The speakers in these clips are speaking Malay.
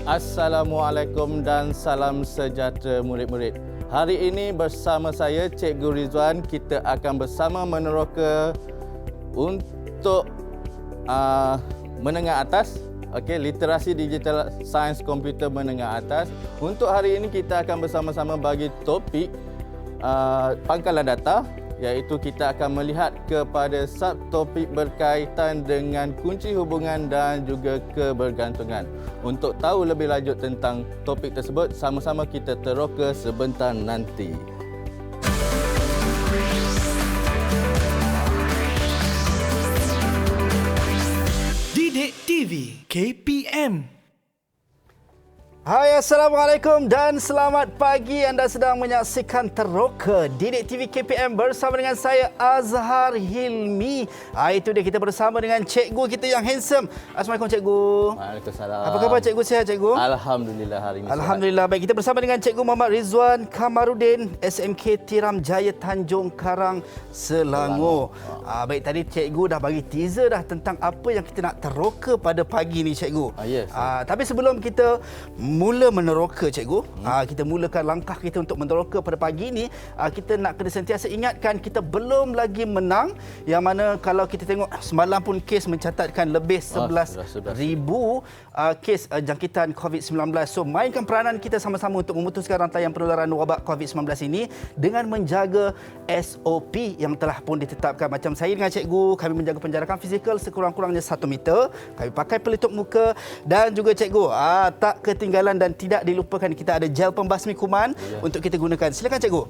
Assalamualaikum dan salam sejahtera murid-murid. Hari ini bersama saya Cikgu Rizwan, kita akan bersama meneroka untuk menengah atas. Okey, literasi digital sains komputer menengah atas. Untuk hari ini kita akan bersama-sama bagi topik pangkalan data, iaitu kita akan melihat kepada subtopik berkaitan dengan kunci hubungan dan juga kebergantungan. Untuk tahu lebih lanjut tentang topik tersebut, sama-sama kita teroka sebentar nanti. Didik TV KPM. Hai, Assalamualaikum dan selamat pagi. Anda sedang menyaksikan Teroka Didik TV KPM bersama dengan saya Azhar Hilmi. Itu dia, kita bersama dengan cikgu kita yang handsome. Assalamualaikum cikgu. Waalaikumsalam. Apa khabar cikgu, sihat cikgu? Alhamdulillah hari ini. Alhamdulillah baik. Kita bersama dengan Cikgu Muhammad Rizwan Kamarudin, SMK Tiram Jaya Tanjung Karang, Selangor. Baik, tadi cikgu dah bagi teaser dah tentang apa yang kita nak teroka pada pagi ni cikgu. Yes. Tapi sebelum kita mula meneroka cikgu, kita mulakan langkah kita untuk meneroka pada pagi ni, kita nak kena sentiasa ingatkan kita belum lagi menang, yang mana kalau kita tengok semalam pun kes mencatatkan lebih 11,000 kes jangkitan COVID-19. So mainkan peranan kita sama-sama untuk memutuskan rantaian penularan wabak COVID-19 ini dengan menjaga SOP yang telah pun ditetapkan. Macam saya dengan cikgu, kami menjaga penjarakan fizikal sekurang-kurangnya 1 meter, kami pakai pelitup muka, dan juga cikgu tak ketinggalan dan tidak dilupakan kita ada gel pembasmi kuman untuk kita gunakan. Silakan cikgu.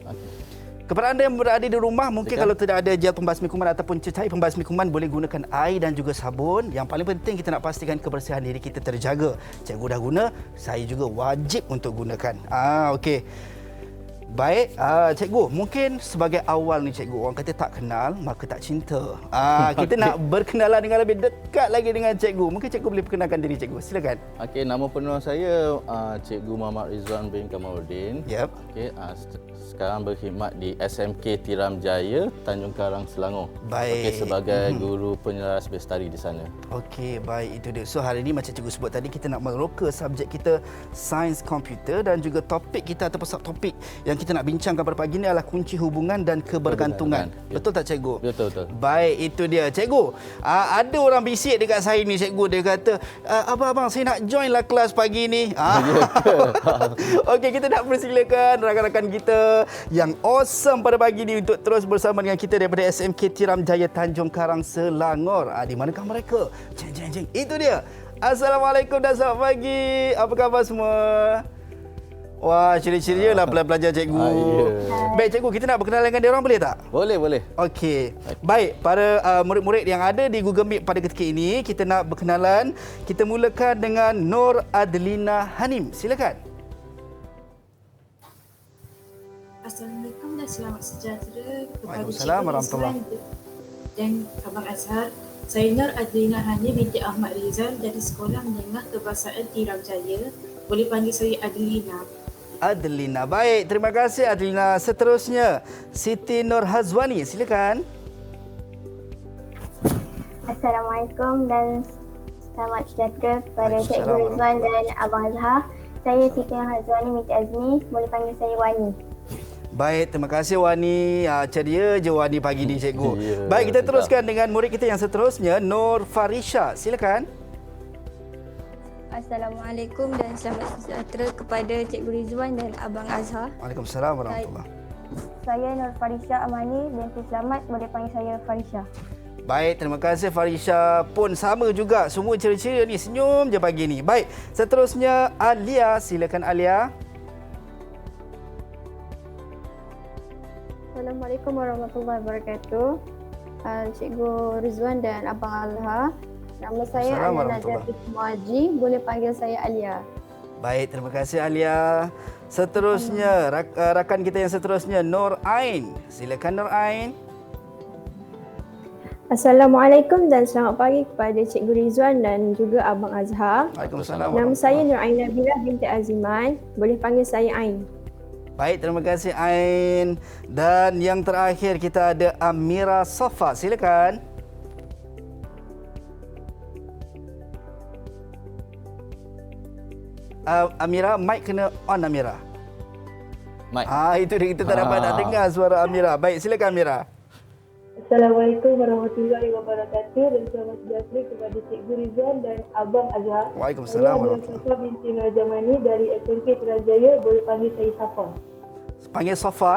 Kepada anda yang berada di rumah, mungkin kalau tidak ada gel pembasmi kuman ataupun cecair pembasmi kuman, boleh gunakan air dan juga sabun. Yang paling penting kita nak pastikan kebersihan diri kita terjaga. Cikgu dah guna, saya juga wajib untuk gunakan. Okey. Baik, cikgu, mungkin sebagai awal ni cikgu, orang kata tak kenal maka tak cinta. Kita nak berkenalan dengan lebih dekat lagi dengan cikgu. Mungkin cikgu boleh perkenalkan diri cikgu. Silakan. Okey, nama penuh saya Cikgu Muhammad Rizwan bin Kamarudin. Yep. Okey, sekarang berkhidmat di SMK Tiram Jaya Tanjung Karang, Selangor. Baik. Okey, sebagai guru penyelaras bestari di sana. Okey, baik, itu dia. So hari ini macam cikgu sebut tadi, kita nak meroka subjek kita sains komputer, dan juga topik kita ataupun subtopik yang kita nak bincangkan pada pagi ini adalah kunci hubungan dan kebergantungan. Betul tak cikgu? Betul. Baik, itu dia. Cikgu, ada orang bisik dekat saya ni cikgu, dia kata, abang, saya nak join lah kelas pagi ni. Okey, kita nak persilakan rakan-rakan kita yang awesome pada pagi ni untuk terus bersama dengan kita daripada SMK Tiram Jaya Tanjung Karang, Selangor. Di manakah mereka? Jeng. Itu dia. Assalamualaikum dan selamat pagi. Apa khabar semua? Wah, ceria-ceria lah pelajar cikgu. Baik cikgu, kita nak berkenalan dengan dia orang, boleh tak? Boleh. Okey. Baik, para murid-murid yang ada di Google Meet pada ketika ini, kita nak berkenalan. Kita mulakan dengan Nur Adlina Hanim. Silakan. Assalamualaikum dan selamat sejahtera kepada Waalaikumsalam warahmatullahi dan Abang Azhar. Saya Nur Adlina Hanim binti Ahmad Rizal dari Sekolah Menengah Kebahasaan Tiram Jaya. Boleh panggil saya Adlina. Adlina. Baik, terima kasih Adlina. Seterusnya, Siti Nur Hazwani. Silakan. Assalamualaikum dan selamat sejahtera kepada Cikgu Rizwan dan Abang Azhar. Saya Siti Nur Hazwani binti Azmi. Boleh panggil saya Wani. Baik, terima kasih Wani. Ceria je Wani pagi ni cikgu. Baik, kita teruskan dengan murid kita yang seterusnya, Nur Farisha. Silakan. Assalamualaikum dan selamat sejahtera kepada Cikgu Rizwan dan Abang Azhar. Waalaikumsalam warahmatullahi. Saya Nur Farisha Amani binti Selamat. Boleh panggil saya Farisha. Baik, terima kasih Farisha. Pun sama juga, semua ceria-ceria ni, senyum je pagi ni. Baik, seterusnya Alia. Silakan Alia. Assalamualaikum warahmatullahi wabarakatuh. Cikgu Rizwan dan Abang Azhar. Nama saya Ana Najati Muaji. Boleh panggil saya Alia. Baik, terima kasih Alia. Seterusnya, rakan kita yang seterusnya, Nur Ain. Silakan Nur Ain. Assalamualaikum dan selamat pagi kepada Cikgu Rizwan dan juga Abang Azhar. Waalaikumsalam. Nama saya Nur Ain Nabilah binti Aziman. Boleh panggil saya Ain. Baik, terima kasih Ain. Dan yang terakhir kita ada Amira Safa. Silakan. Amira, mic kena on Amira. Mike. Itu dia, kita tak dapat nak dengar suara Amira. Baik, silakan Amira. Assalamualaikum warahmatullahi wabarakatuh dan selamat sejahtera kepada Cikgu Rizwan dan Abang Azhar. Waalaikumsalam warahmatullahi Saya adalah Safa binti Rajamani dari SMP Terajaya, boleh panggil saya Safa. Panggil Safa.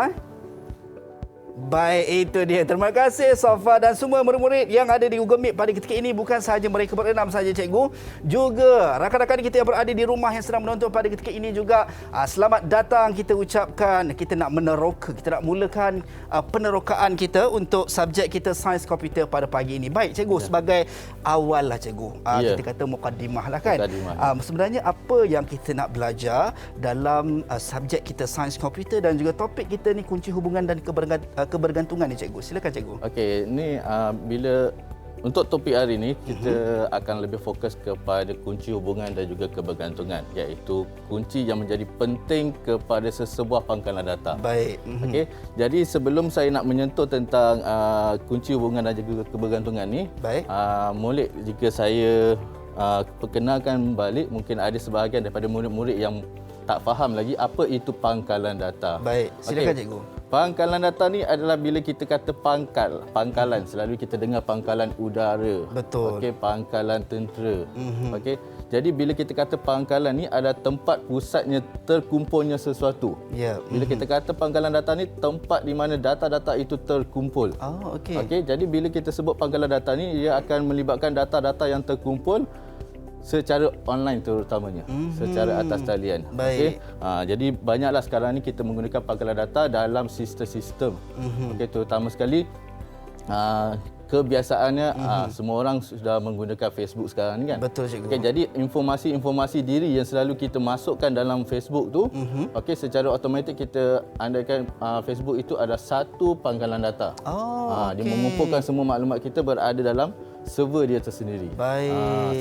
Baik, itu dia. Terima kasih Safa dan semua murid-murid yang ada di Google Meet pada ketika ini. Bukan sahaja mereka berenam saja cikgu, juga rakan-rakan kita yang berada di rumah yang sedang menonton pada ketika ini juga. Selamat datang kita ucapkan. Kita nak meneroka, kita nak mulakan penerokaan kita untuk subjek kita sains komputer pada pagi ini. Baik cikgu, sebagai awal lah cikgu, kita kata mukaddimah lah kan. Sebenarnya apa yang kita nak belajar dalam subjek kita sains komputer dan juga topik kita ni kunci hubungan dan kebergantungan ni cikgu. Silakan cikgu. Okey, ni bila untuk topik hari ini kita akan lebih fokus kepada kunci hubungan dan juga kebergantungan, iaitu kunci yang menjadi penting kepada sesebuah pangkalan data. Baik. Okey, jadi sebelum saya nak menyentuh tentang kunci hubungan dan juga kebergantungan ni, Baik. Molek jika saya perkenalkan balik, mungkin ada sebahagian daripada murid-murid yang tak faham lagi apa itu pangkalan data. Baik, silakan Okey. cikgu. Pangkalan data ni adalah bila kita kata pangkalan, selalu kita dengar pangkalan udara. Betul. Okey, pangkalan tentera. Okey. Jadi bila kita kata pangkalan ni adalah tempat pusatnya terkumpulnya sesuatu. Ya. Bila kita kata pangkalan data ni tempat di mana data-data itu terkumpul. Oh, okey. Okey, jadi bila kita sebut pangkalan data ni, ia akan melibatkan data-data yang terkumpul secara online terutamanya, secara atas talian. Baik. Okey. Jadi banyaklah sekarang ni kita menggunakan pangkalan data dalam sistem-sistem. Okey, terutama sekali kebiasaannya semua orang sudah menggunakan Facebook sekarang ni kan. Betul cikgu. Okey, jadi informasi-informasi diri yang selalu kita masukkan dalam Facebook tu, okey, secara automatik kita andaikan Facebook itu ada satu pangkalan data. Dia mengumpulkan semua maklumat kita berada dalam server dia tersendiri. Baik.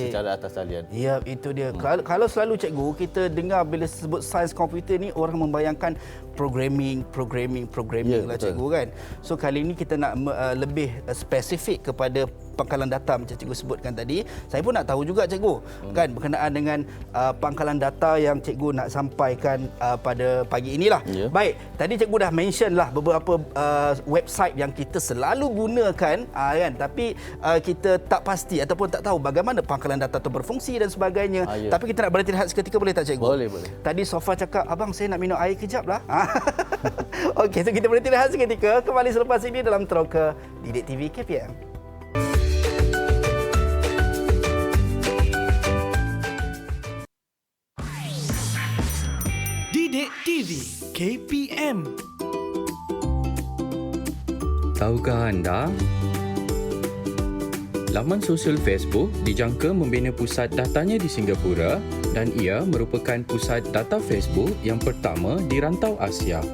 Secara atas talian. Ya, itu dia. Kalau selalu cikgu kita dengar bila sebut sains komputer ni orang membayangkan programming lah betul. cikgu kan. So kali ini kita nak lebih spesifik kepada pangkalan data macam cikgu sebutkan tadi. Saya pun nak tahu juga cikgu kan berkenaan dengan pangkalan data yang cikgu nak sampaikan pada pagi inilah. Ya. Baik, tadi cikgu dah mention lah beberapa website yang kita selalu gunakan kan, tapi kita tak pasti ataupun tak tahu bagaimana pangkalan data itu berfungsi dan sebagainya. Ya. Tapi kita nak berhenti rehat seketika, boleh tak cikgu? Boleh. Tadi Safa cakap, abang saya nak minum air kejap lah. Okey, so kita berhenti rehat seketika. Kembali selepas ini dalam Teroka Didik TV KPM. Didik TV KPM. Tahukah anda? Laman sosial Facebook dijangka membina pusat datanya di Singapura dan ia merupakan pusat data Facebook yang pertama di rantau Asia.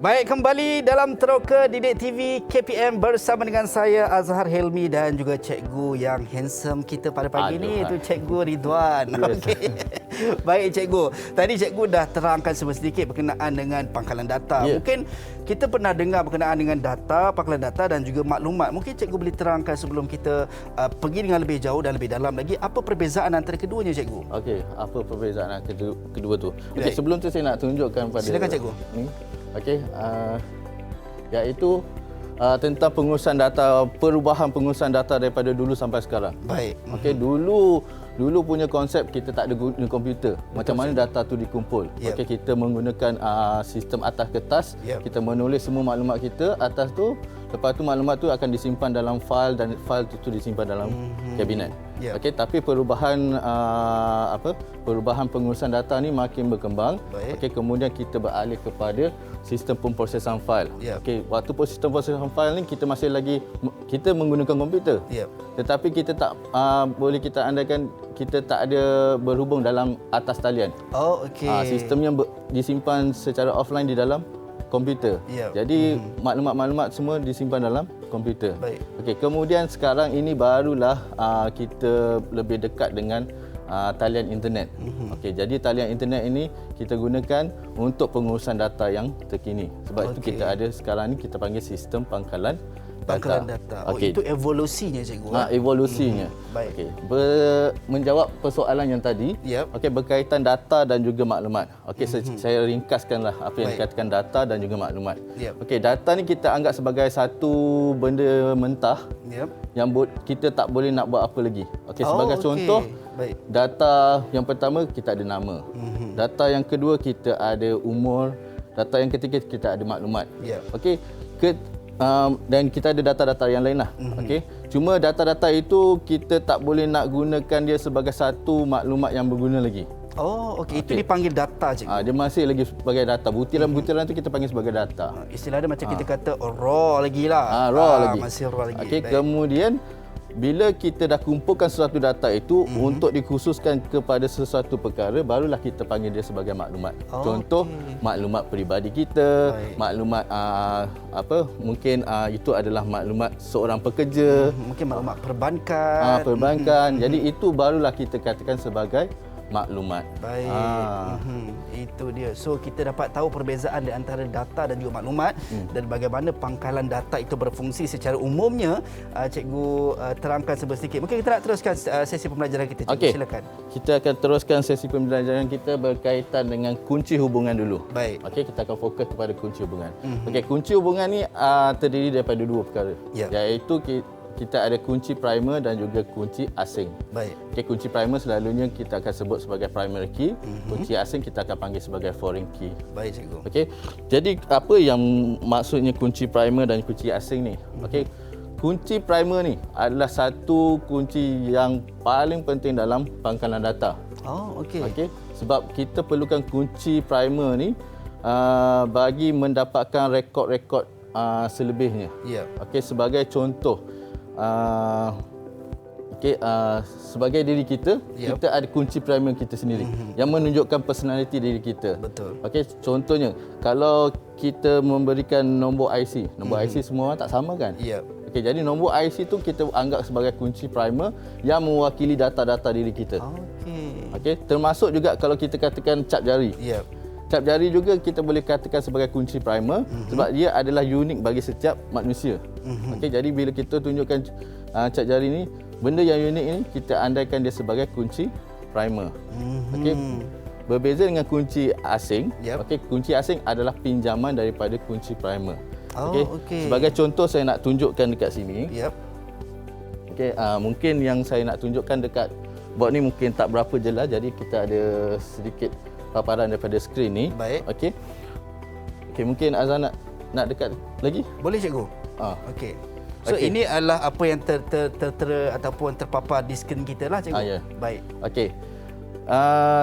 Baik, kembali dalam Teroka Didik TV KPM bersama dengan saya Azhar Helmi dan juga cikgu yang handsome kita pada pagi ini, itu Cikgu Ridwan. Yes. Okey. Baik cikgu, tadi cikgu dah terangkan sedikit berkenaan dengan pangkalan data. Yeah. Mungkin kita pernah dengar berkenaan dengan data, pangkalan data dan juga maklumat. Mungkin cikgu boleh terangkan sebelum kita pergi dengan lebih jauh dan lebih dalam lagi, apa perbezaan antara keduanya cikgu? Okey, apa perbezaan kedua tu? Okey, Baik. sebelum tu saya nak tunjukkan pada Silakan cikgu. Ni. Okey, iaitu tentang pengurusan data, perubahan pengurusan data daripada dulu sampai sekarang. Baik. Okey, dulu punya konsep kita tak ada guna komputer. Macam mana data tu dikumpul? Yep. Okey, kita menggunakan sistem atas kertas. Yep. Kita menulis semua maklumat kita atas tu. Lepas tu maklumat tu akan disimpan dalam fail dan fail itu disimpan dalam kabinet. Yep. Okey, tapi perubahan perubahan pengurusan data ni makin berkembang. Baik. Okey, kemudian kita beralih kepada sistem pemprosesan fail. Yep. Okey, waktu sistem pemprosesan fail ni kita masih lagi kita menggunakan komputer. Yep. Tetapi kita tak boleh kita andaikan kita tak ada berhubung dalam atas talian. Oh, okey. Sistem yang disimpan secara offline di dalam komputer. Ya. Jadi maklumat-maklumat semua disimpan dalam komputer. Baik. Okey, kemudian sekarang ini barulah kita lebih dekat dengan talian internet. Okey, jadi talian internet ini kita gunakan untuk pengurusan data yang terkini. Sebab itu kita ada sekarang ni kita panggil sistem pangkalan Pangkalan data. Oh, Okey. itu evolusinya cikgu. Evolusinya. Baik. Okey. Menjawab persoalan yang tadi. Yep. Okey, berkaitan data dan juga maklumat. Okey, saya ringkaskanlah apa yang dikatakan data dan juga maklumat. Yep. Okey, data ni kita anggap sebagai satu benda mentah Yep. yang kita tak boleh nak buat apa lagi. Okey, sebagai contoh, Baik. data yang pertama kita ada nama. Data yang kedua kita ada umur. Data yang ketiga kita ada maklumat. Ya. Okey. Dan kita ada data-data yang lain lah. Okey. Cuma data-data itu kita tak boleh nak gunakan dia sebagai satu maklumat yang berguna lagi. Oh, okey. Itu Okey. dipanggil data cikgu. Dia masih lagi sebagai data. Butiran-butiran itu kita panggil sebagai data. Istilah dia macam kita kata raw lagi lah. Raw lagi. Masih raw lagi. Okey, Baik. kemudian bila kita dah kumpulkan sesuatu data itu untuk dikhususkan kepada sesuatu perkara, barulah kita panggil dia sebagai maklumat. Contoh, maklumat peribadi kita, Baik. maklumat mungkin itu adalah maklumat seorang pekerja, Mungkin maklumat perbankan. perbankan. Jadi itu barulah kita katakan sebagai maklumat. Baik. Itu dia. So kita dapat tahu perbezaan di antara data dan juga maklumat dan bagaimana pangkalan data itu berfungsi secara umumnya. Cikgu terangkan sedikit. Mungkin kita nak teruskan sesi pembelajaran kita. Cikgu, Okey. silakan. Kita akan teruskan sesi pembelajaran kita berkaitan dengan kunci hubungan dulu. Baik. Okey, kita akan fokus kepada kunci hubungan. Okey, kunci hubungan ni terdiri daripada dua perkara. Ya. Iaitu kita ada kunci primer dan juga kunci asing. Baik. Okey, kunci primer selalunya kita akan sebut sebagai primary key. Kunci asing kita akan panggil sebagai foreign key. Baik cikgu. Okey. Jadi apa yang maksudnya kunci primer dan kunci asing ni? Okey. Kunci primer ni adalah satu kunci yang paling penting dalam pangkalan data. Oh, okey. Okey, sebab kita perlukan kunci primer ni bagi mendapatkan rekod-rekod selebihnya. Ya. Okey, sebagai contoh, sebagai diri kita, Yep. kita ada kunci primer kita sendiri yang menunjukkan personality diri kita. Betul. Okey, contohnya kalau kita memberikan nombor IC, nombor IC semua orang tak sama kan? Ya. Okey, jadi nombor IC tu kita anggap sebagai kunci primer yang mewakili data-data diri kita. Okey. Okey, termasuk juga kalau kita katakan cap jari. Ya. Cap jari juga kita boleh katakan sebagai kunci primer sebab dia adalah unik bagi setiap manusia. Okey, jadi bila kita tunjukkan cap jari ni, benda yang unik ni kita andaikan dia sebagai kunci primer. Okey. Berbeza dengan kunci asing. Yep. Okey, kunci asing adalah pinjaman daripada kunci primer. Oh, Okey. okey. Sebagai contoh saya nak tunjukkan dekat sini. Yep. Okey, mungkin yang saya nak tunjukkan dekat board ni mungkin tak berapa jelas, jadi kita ada sedikit paparan daripada skrin ni. Baik. Okey. Okey, mungkin Azan nak dekat lagi? Boleh cikgu? Okey. So Okey. ini adalah apa yang ataupun terpapar di skrin kita lah cikgu. Ya. Baik. Okey.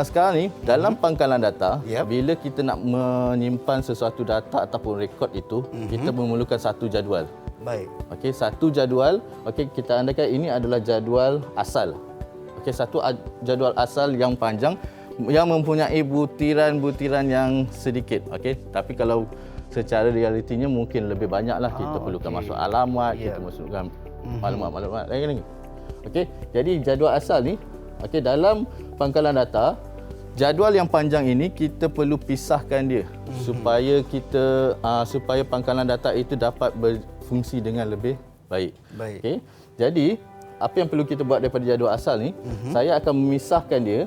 Sekarang ni dalam pangkalan data, Yep. bila kita nak menyimpan sesuatu data ataupun rekod itu, kita memerlukan satu jadual. Baik. Okey, satu jadual. Okey, kita andaikan ini adalah jadual asal. Okey, satu jadual asal yang panjang yang mempunyai butiran-butiran yang sedikit. Okey, tapi kalau secara realitinya mungkin lebih banyaklah. Kita perlukan masuk alamat, kita masukkan maklumat-maklumat lain lagi. Okey, jadi jadual asal ni, okey, dalam pangkalan data, jadual yang panjang ini kita perlu pisahkan dia supaya supaya pangkalan data itu dapat berfungsi dengan lebih baik. Baik. Okey. Jadi, apa yang perlu kita buat daripada jadual asal ni, saya akan memisahkan dia.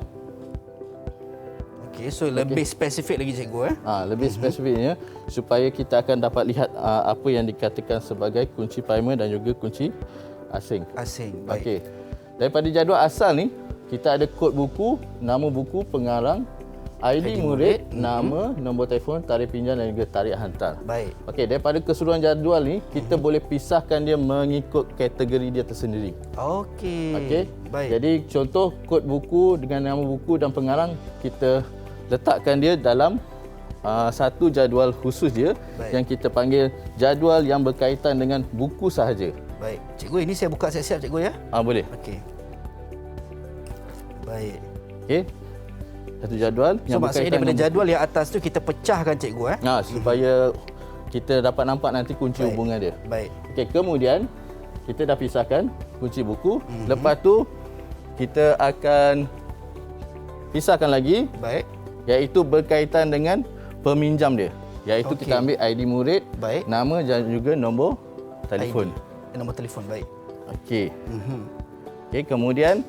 Okey, so lebih spesifik lagi cikgu Lebih spesifiknya supaya kita akan dapat lihat apa yang dikatakan sebagai kunci primer dan juga kunci asing. Asing. Baik. Okey. Daripada jadual asal ni, kita ada kod buku, nama buku, pengarang, ID murid, nama, nombor telefon, tarikh pinjam dan juga tarikh hantar. Baik. Okey, daripada keseluruhan jadual ni, kita boleh pisahkan dia mengikut kategori dia tersendiri. Okey. Okey. Baik. Jadi contoh kod buku dengan nama buku dan pengarang, kita letakkan dia dalam satu jadual khusus dia. Baik. Yang kita panggil jadual yang berkaitan dengan buku sahaja. Baik. Cikgu, ini saya buka siap-siap cikgu ya. Boleh. Okey. Baik. Okey. Satu jadual So maksudnya daripada dengan jadual yang atas tu kita pecahkan cikgu supaya kita dapat nampak nanti kunci hubungan dia. Baik. Okey, kemudian kita dah pisahkan kunci buku. Lepas tu kita akan pisahkan lagi, Baik. iaitu berkaitan dengan peminjam dia. Iaitu Okey. kita ambil ID murid, Baik. nama dan juga nombor telefon. ID. nombor telefon. Baik. Okey. Okey, kemudian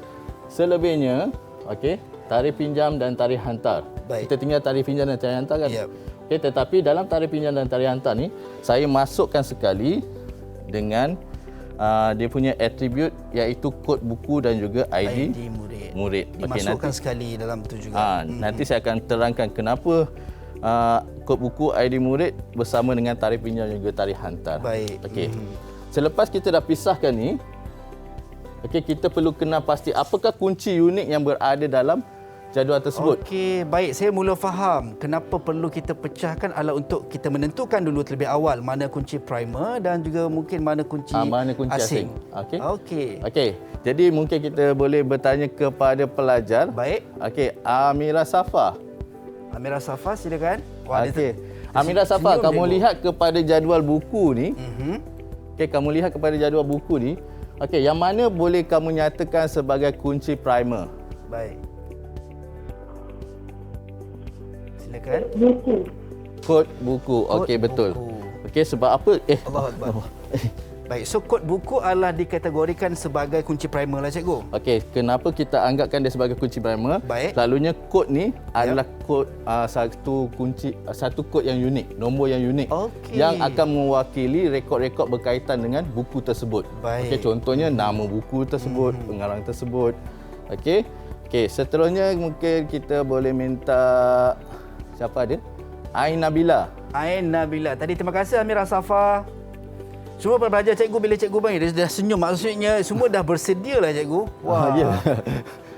selebihnya, okey, tarikh pinjam dan tarikh hantar. Baik. Kita tinggal tarikh pinjam dan tarikh hantar kan? Yep. Okey, tetapi dalam tarikh pinjam dan tarikh hantar ni, saya masukkan sekali dengan dia punya atribut iaitu kod buku dan juga ID murid. Okey, Dimasukkan sekali dalam tu juga. Nanti saya akan terangkan kenapa kod buku ID murid bersama dengan tarikh pinjam dan juga tarikh hantar. Baik. Okey. Selepas kita dah pisahkan ni, okey, kita perlu kenal pasti apakah kunci unik yang berada dalam jadual tersebut. Okey, baik. Saya mula faham kenapa perlu kita pecahkan adalah untuk kita menentukan dulu terlebih awal mana kunci primer dan juga mungkin mana kunci, asing. Okey. Okey. Okey. Jadi mungkin kita boleh bertanya kepada pelajar. Baik. Okey, Amira Safa. Amira Safa, silakan. Okey. Amira Safa, kamu lihat kepada jadual buku ni. Okey, kamu lihat kepada jadual buku ni. Okey, yang mana boleh kamu nyatakan sebagai kunci primer? Baik. Silakan. Buku. Kod buku. Okey, betul. Okey, sebab apa? Allahu Akbar. Baik, so kod buku adalah dikategorikan sebagai kunci primer lah cikgu. Okey, kenapa kita anggapkan dia sebagai kunci primer? Baik. Selalunya kod ni adalah kod satu kod yang unik, nombor yang unik. Okey. Yang akan mewakili rekod-rekod berkaitan dengan buku tersebut. Baik. Okey, contohnya nama buku tersebut, pengarang tersebut. Okey. Okey, seterusnya mungkin kita boleh minta siapa ada? Ain Nabila. Ain Nabila. Tadi terima kasih Amira Safa. Semua pelajar cikgu bila cikgu bagi dia dah senyum, maksudnya semua dah bersedia lah cikgu. Wah, ya.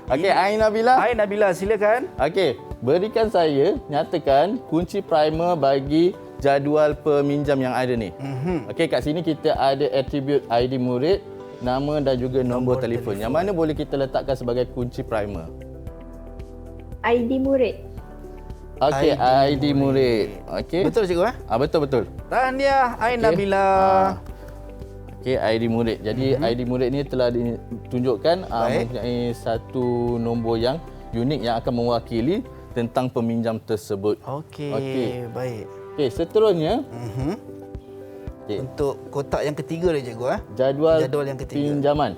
Okey, Ain Nabila. Ain Nabila, silakan. Okey, berikan saya nyatakan kunci primer bagi jadual peminjam yang ada ni. Okey, kat sini kita ada atribut ID murid, nama dan juga nombor telefon. Yang mana boleh kita letakkan sebagai kunci primer? ID murid. Okey, ID murid. Okey. Betul cikgu Betul. Tahniah Ain Nabila. Okey, ID murid. Jadi ID murid ni telah ditunjukkan mempunyai satu nombor yang unik yang akan mewakili tentang peminjam tersebut. Okey, baik. Okey, seterusnya Okay. Untuk kotak yang ketiga dia cikgu jadual yang ketiga. Pinjaman.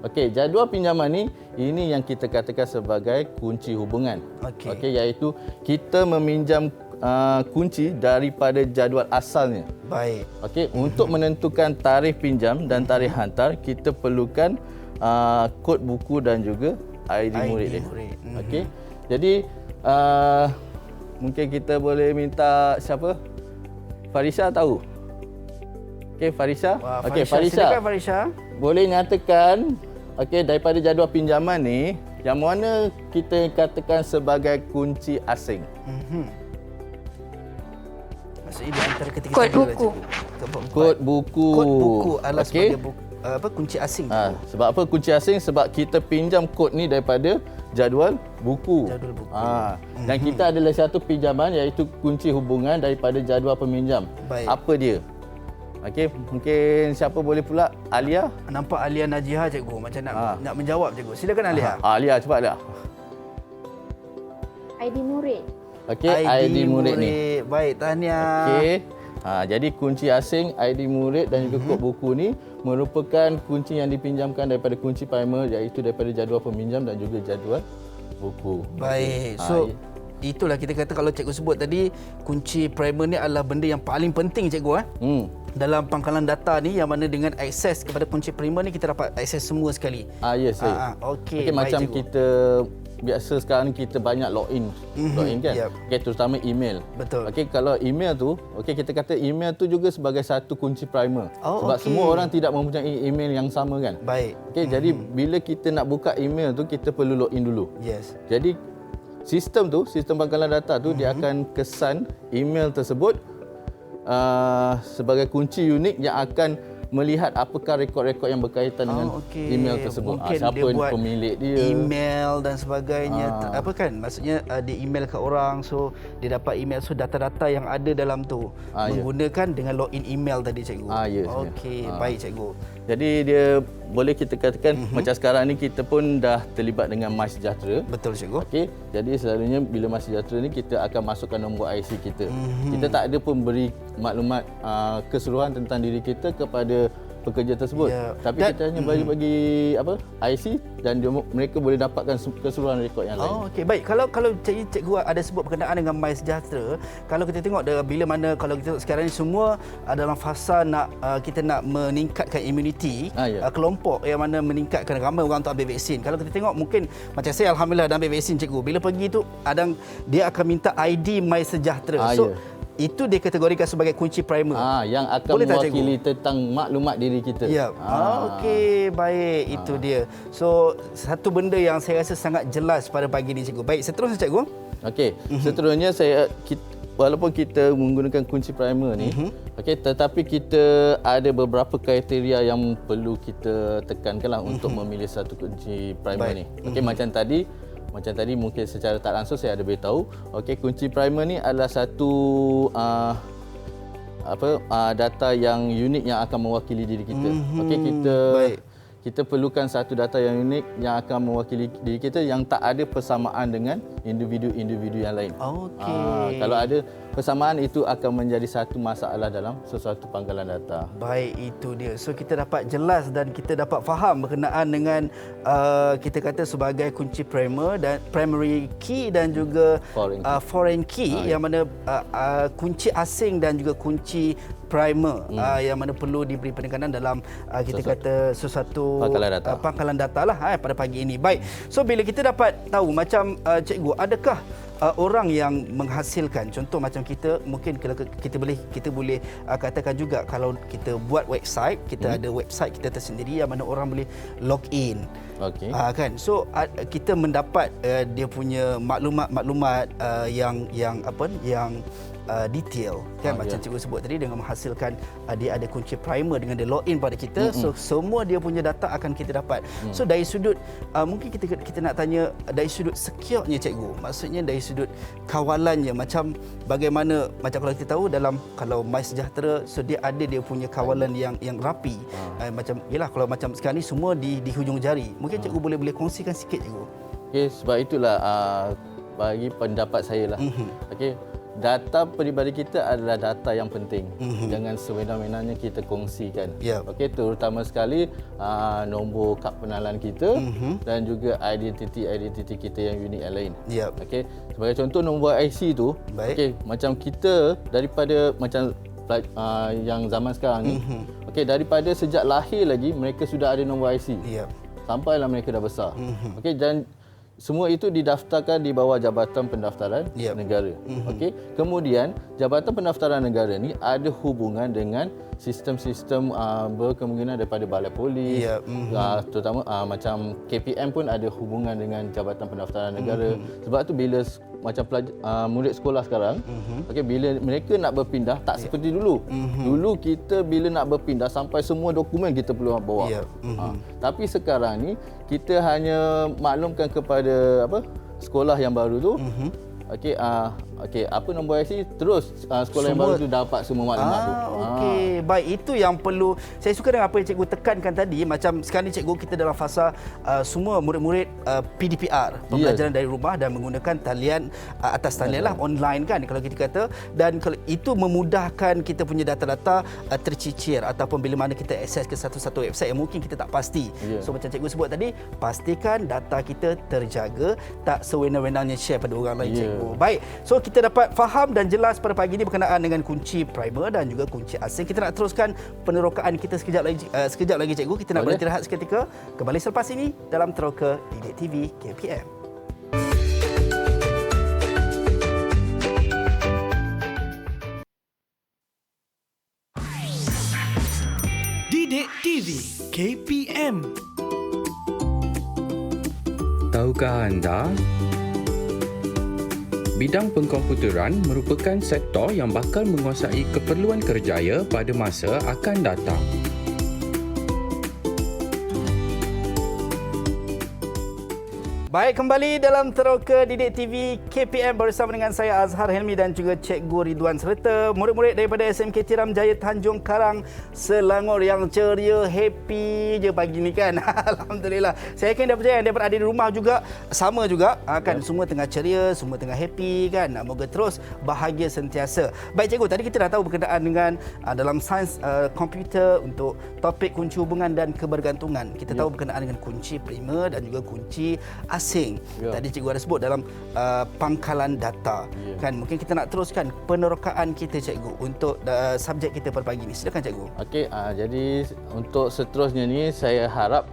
Okey, jadual pinjaman ni ini yang kita katakan sebagai kunci hubungan. Okey, iaitu kita meminjam kunci daripada jadual asalnya. Baik. Okey, untuk menentukan tarikh pinjam dan tarikh hantar, kita perlukan kod buku dan juga ID murid dia. Okey. Jadi mungkin kita boleh minta siapa? Farisha tahu? Okey, Farisha. Okey, Farisha. Silakan Farisha. Boleh nyatakan daripada jadual pinjaman ni yang mana kita katakan sebagai kunci asing? Maksudnya di antara ketiga kod buku. Kod buku. Kod buku adalah sebagai kunci asing. Sebab apa kunci asing? Sebab kita pinjam kod ni daripada jadual buku. Dan kita adalah satu pinjaman iaitu kunci hubungan daripada jadual peminjam. Baik. Apa dia? Okey, mungkin siapa boleh pula? Alia? Nampak Alia Najihah cikgu macam nak menjawab cikgu. Silakan Alia. Alia cepat Alia. ID murid. Okey, ID murid ni. Baik, tahniah. Okey. Jadi kunci asing, ID murid dan juga kod buku ni merupakan kunci yang dipinjamkan daripada kunci primer iaitu daripada jadual peminjam dan juga jadual buku. Baik. So itulah kita kata kalau cikgu sebut tadi kunci primer ni adalah benda yang paling penting cikgu dalam pangkalan data ni, yang mana dengan akses kepada kunci primer ni kita dapat akses semua sekali. Yes. Okey, macam cikgu. kita biasa sekarang ni kita banyak login kan. Okey, terutama email. Betul. Okey, kalau email tu, kita kata email tu juga sebagai satu kunci primer. Sebab semua orang tidak mempunyai email yang sama kan. Baik. Okey, jadi bila kita nak buka email tu kita perlu login dulu. Yes. Jadi sistem pangkalan data tu dia akan kesan email tersebut sebagai kunci unik yang akan melihat apakah rekod-rekod yang berkaitan dengan email tersebut. Siapa pemilik dia, email dan sebagainya. Apa kan? Maksudnya dia email ke orang, so dia dapat email, so data-data yang ada dalam tu menggunakan dengan login email tadi cikgu. Okey, baik cikgu. Jadi dia boleh kita katakan macam sekarang ni kita pun dah terlibat dengan MySejahtera. Betul cikgu. Okey, jadi selalunya bila MySejahtera ni kita akan masukkan nombor IC kita. Kita tak ada pun beri maklumat keseluruhan tentang diri kita kepada pekerja tersebut. Tapi kita hanya bagi apa IC dan mereka boleh dapatkan keseluruhan rekod yang lain. Okey, baik. Kalau cikgu ada sebut berkenaan dengan MySejahtera, kalau kita tengok bila mana kalau kita tengok sekarang ni semua dalam fasa kita nak meningkatkan imuniti kelompok yang mana meningkatkan ramai orang untuk ambil vaksin. Kalau kita tengok mungkin macam saya alhamdulillah dah ambil vaksin cikgu. Bila pergi tu dia akan minta ID MySejahtera. Itu dikategorikan sebagai kunci primer. Yang akan mewakili tentang maklumat diri kita. Okey, baik. Itu dia. So, satu benda yang saya rasa sangat jelas pada pagi ni cikgu. Baik, seterusnya cikgu. Okey, seterusnya walaupun kita menggunakan kunci primer ni, tetapi kita ada beberapa kriteria yang perlu kita tekankanlah untuk memilih satu kunci primer ni. Okey, macam tadi mungkin secara tak langsung saya ada beritahu. Okey, kunci primer ni adalah satu data yang unik yang akan mewakili diri kita. Okey, kita perlukan satu data yang unik yang akan mewakili diri kita yang tak ada persamaan dengan individu-individu yang lain. Kalau ada persamaan, itu akan menjadi satu masalah dalam sesuatu pangkalan data. Baik, itu dia. So kita dapat jelas dan kita dapat faham berkenaan dengan kita kata sebagai kunci primer dan primary key dan juga foreign key yang mana kunci asing dan juga kunci primer yang mana perlu diberi penekanan dalam kita kata sesuatu pangkalan data lah pada pagi ini. Baik. So bila kita dapat tahu macam cikgu, adakah orang yang menghasilkan, contoh macam kita mungkin kita boleh katakan juga kalau kita buat website, kita ada website kita tersendiri yang mana orang boleh log in. Kan, so kita mendapat dia punya maklumat yang detail kan, macam cikgu sebut tadi dengan menghasilkan dia ada kunci primer dengan dia login pada kita. So semua dia punya data akan kita dapat. So dari sudut mungkin kita nak tanya dari sudut secure-nya cikgu, maksudnya dari sudut kawalannya, macam bagaimana, macam kalau kita tahu kalau MySejahtera, so dia ada dia punya kawalan yang rapi. Macam yalah, kalau macam sekarang ni semua di hujung jari. Mungkin cikgu boleh kongsikan sikit cikgu. Okey, sebab itulah bagi pendapat saya lah. Okey, data peribadi kita adalah data yang penting. Jangan sewenang-wenangnya kita kongsikan. Okey, terutama sekali nombor kad pengenalan kita dan juga identiti kita yang unik yang lain. Okey, sebagai contoh nombor IC tu, okey, macam kita daripada macam yang zaman sekarang ni, okey, daripada sejak lahir lagi mereka sudah ada nombor IC. Sampailah mereka dah besar. Okey, dan semua itu didaftarkan di bawah Jabatan Pendaftaran Negara. Okey. Kemudian Jabatan Pendaftaran Negara ni ada hubungan dengan sistem-sistem berkemungkinan daripada Balai Polis, terutama macam KPM pun ada hubungan dengan Jabatan Pendaftaran Negara. Sebab tu bila macam murid sekolah sekarang, okey, bila mereka nak berpindah tak seperti dulu. Dulu kita bila nak berpindah sampai semua dokumen kita perlu bawa. Tapi sekarang ni kita hanya maklumkan kepada sekolah yang baru tu. Okey, apa nombor IC, terus sekolah yang baru tu dapat semua maklumat tu. Okey, baik, itu yang perlu. Saya suka dengan apa yang cikgu tekankan tadi, macam sekarang ni cikgu kita dalam fasa semua murid-murid PDPR, pembelajaran dari rumah dan menggunakan talian atas talian lah, online kan kalau kita kata, dan kalau itu memudahkan kita punya data-data tercicir ataupun bila mana kita akses ke satu-satu website yang mungkin kita tak pasti. So macam cikgu sebut tadi, pastikan data kita terjaga, tak sewenang-wenangnya share pada orang lain cikgu. Baik, so kita dapat faham dan jelas pada pagi ini berkenaan dengan kunci primer dan juga kunci asing. Kita nak teruskan penerokaan kita sekejap lagi cikgu. Kita nak beristirahat seketika. Kembali selepas ini dalam Teroka Didik TV KPM. Didik TV KPM. Tahukah anda? Bidang pengkomputeran merupakan sektor yang bakal menguasai keperluan kerjaya pada masa akan datang. Baik, kembali dalam Teroka Didik TV KPM bersama dengan saya Azhar Helmi dan juga Cikgu Ridwan serta murid-murid daripada SMK Tiram Jaya Tanjung Karang, Selangor yang ceria, happy je pagi ni kan. Alhamdulillah. Saya yakin daripada yang ada di rumah juga sama juga kan, semua tengah ceria, semua tengah happy kan. Moga terus bahagia sentiasa. Baik Cikgu, tadi kita dah tahu berkenaan dengan dalam sains komputer untuk topik kunci hubungan dan kebergantungan. Kita tahu berkenaan dengan kunci primer dan juga kunci asing. Tadi cikgu ada sebut dalam pangkalan data. Kan mungkin kita nak teruskan penerokaan kita cikgu untuk subjek kita pada pagi ini. Silakan cikgu. Okey, jadi untuk seterusnya ni saya harap